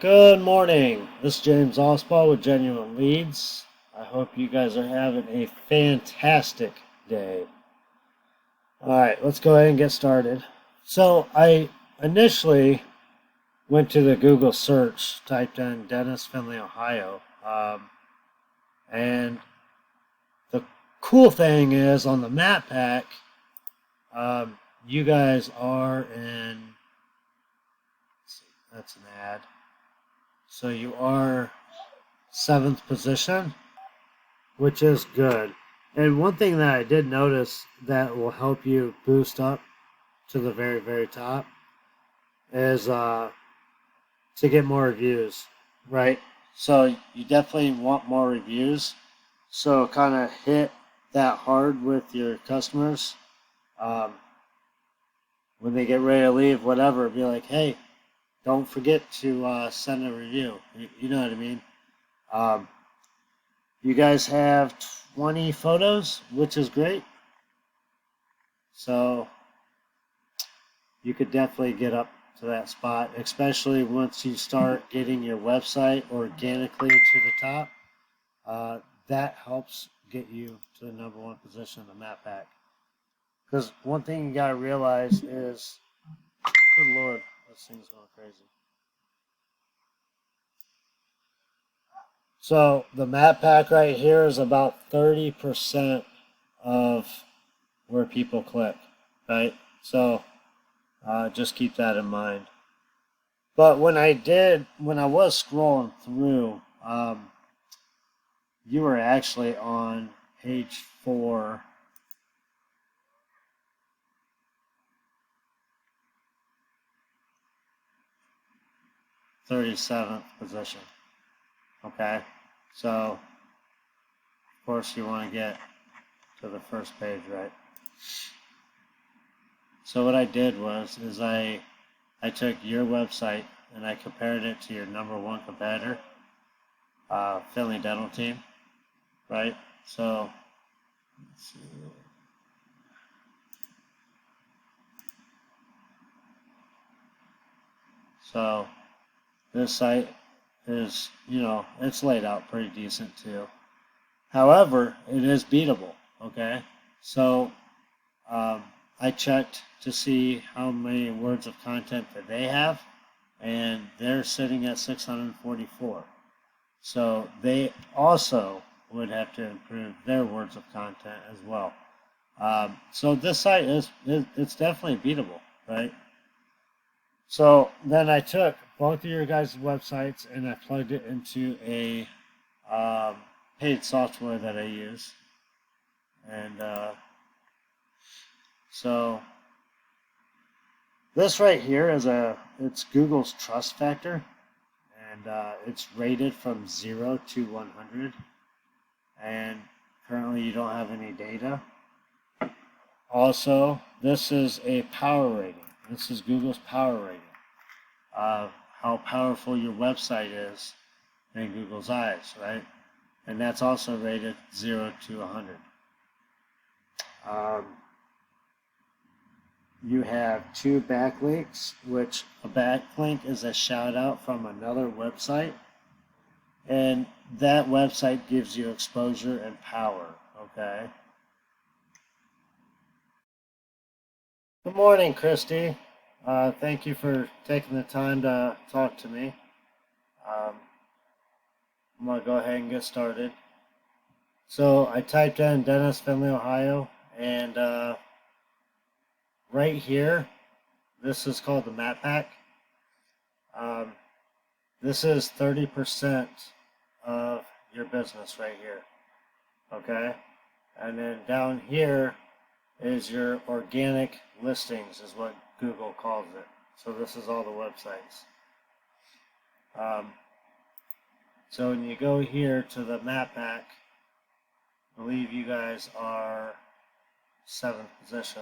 Good morning. This is James Oswald with Genuine Leads. I hope you guys are having a fantastic day. Alright, let's go ahead and get started. So I initially went to the Google search, typed in Dennis, Findlay, Ohio. And the cool thing is on the map pack, you guys are in, let's see, that's an ad. So you are 7th position, which is good. And one thing that I did notice that will help you boost up to the very, very top is to get more reviews, right? So you definitely want more reviews. So kind of hit that hard with your customers. When they get ready to leave, whatever, be like, hey, don't forget to send a review. You know what I mean? You guys have 20 photos, which is great. So you could definitely get up to that spot, especially once you start getting your website organically to the top. That helps get you to the #1 position in the map pack. Because one thing you got to realize is, good Lord, this thing's going crazy. So the map pack right here is about 30% of where people click, right? So just keep that in mind. But when I was scrolling through, you were actually on page 4. 37th position. Okay, so of course you want to get to the first page, right? So what I did is I took your website and I compared it to your #1 competitor, Philly Dental Team, right? So let's see. So this site is, it's laid out pretty decent too. However, it is beatable, okay? So I checked to see how many words of content that they have, and they're sitting at 644. So they also would have to improve their words of content as well. So this site it's definitely beatable, right? So then I took both of your guys' websites and I plugged it into a paid software that I use. And so this right here it's Google's trust factor, and it's rated from 0 to 100. And currently you don't have any data. Also, this is a power rating. This is Google's power rating of how powerful your website is in Google's eyes, right? And that's also rated 0 to 100. You have 2 backlinks, which a backlink is a shout out from another website. And that website gives you exposure and power, okay? Good morning, Christy. Thank you for taking the time to talk to me. I'm going to go ahead and get started. So I typed in Dennis, Findlay, Ohio, and right here, this is called the map pack. This is 30% of your business right here, okay? And then down here is your organic listings, is what Google calls it. So this is all the websites. So when you go here to the map pack, I believe you guys are 7th position.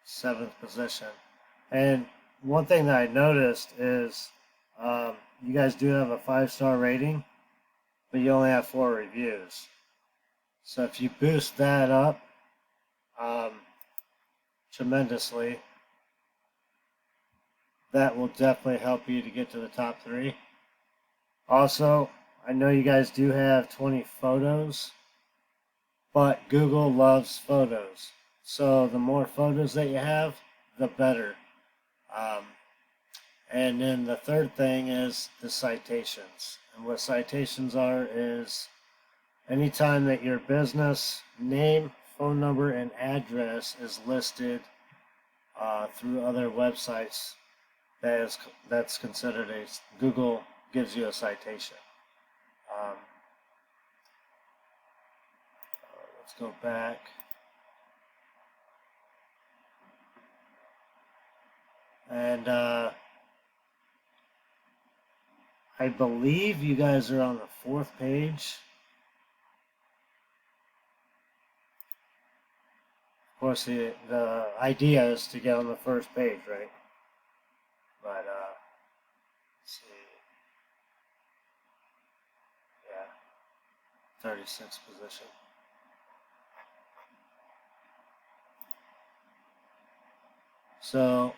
7th position. And one thing that I noticed is you guys do have a 5-star rating, but you only have 4 reviews. So if you boost that up tremendously, that will definitely help you to get to the top 3. Also, I know you guys do have 20 photos, but Google loves photos. So the more photos that you have, the better. And then the third thing is the citations. And what citations are is anytime that your business name, phone number, and address is listed through other websites, that's considered Google gives you a citation. Let's go back. And I believe you guys are on the 4th page. Of course, the idea is to get on the 1st page, right? But, let's see. Yeah, 36th position. So,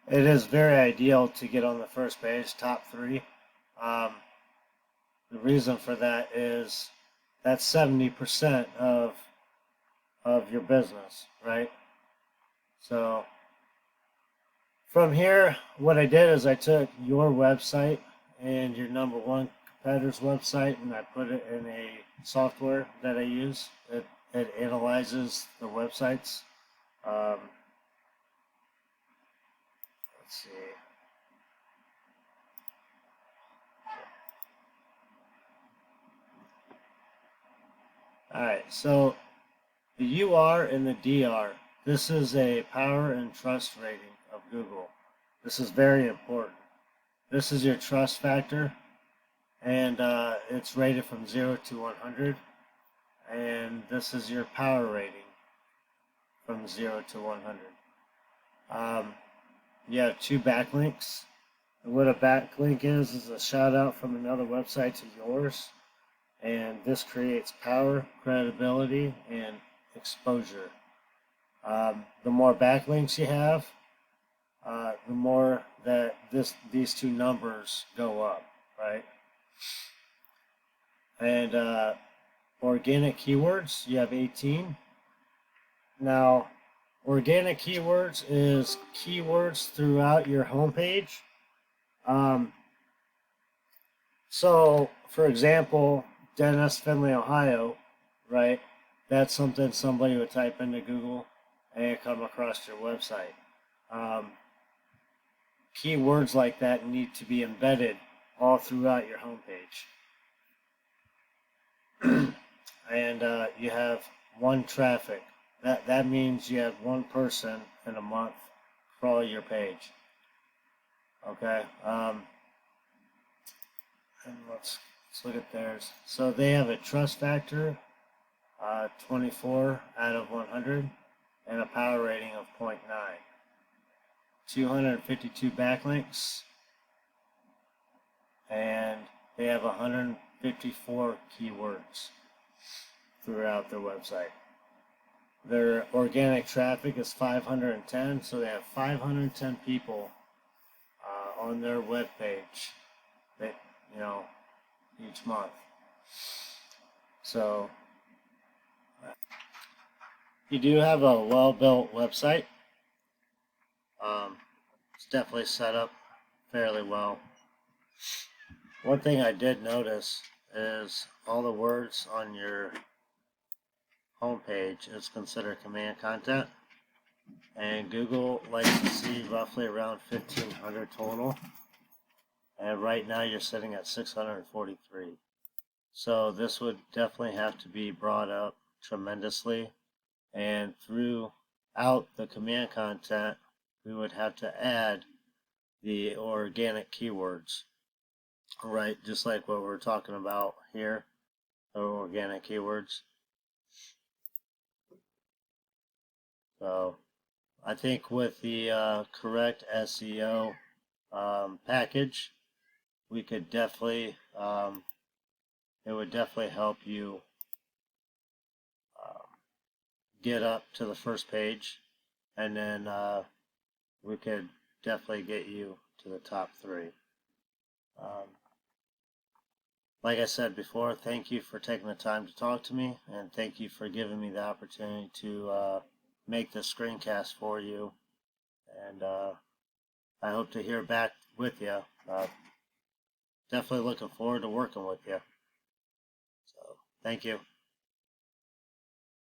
it is very ideal to get on the 1st page, top 3. The reason for that is that's 70% of your business, right? So from here, what I did is I took your website and your number 1 competitor's website, and I put it in a software that I use. It analyzes the websites. Let's see. Alright, so the UR and the DR, this is a power and trust rating of Google. This is very important. This is your trust factor, and it's rated from 0 to 100. And this is your power rating from 0 to 100. You have 2 backlinks. And what a backlink is a shout out from another website to yours. And this creates power, credibility, and exposure. The more backlinks you have, the more that these 2 numbers go up, right? And organic keywords, you have 18. Now, organic keywords is keywords throughout your homepage. So, for example, Dennis, Findlay, Ohio, right? That's something somebody would type into Google and come across your website. Keywords like that need to be embedded all throughout your homepage. And you have 1 traffic. That means you have 1 person in a month crawl your page. Okay. And let's look at theirs. So they have a trust factor, 24 out of 100, and a power rating of 0.9. 252 backlinks, and they have 154 keywords throughout their website. Their organic traffic is 510, so they have 510 people on their webpage that, each month. So you do have a well-built website. It's definitely set up fairly well. One thing I did notice is all the words on your homepage is considered command content, and Google likes to see roughly around 1,500 total, and right now you're sitting at 643. So this would definitely have to be brought up tremendously, and throughout the command content we would have to add the organic keywords, right? Just like what we're talking about here, the organic keywords. So I think with the correct SEO package, we could definitely, it would definitely help you get up to the first page, and then we could definitely get you to the top 3. Like I said before, thank you for taking the time to talk to me, and thank you for giving me the opportunity to make this screencast for you. And I hope to hear back with you. Definitely looking forward to working with you. So, thank you.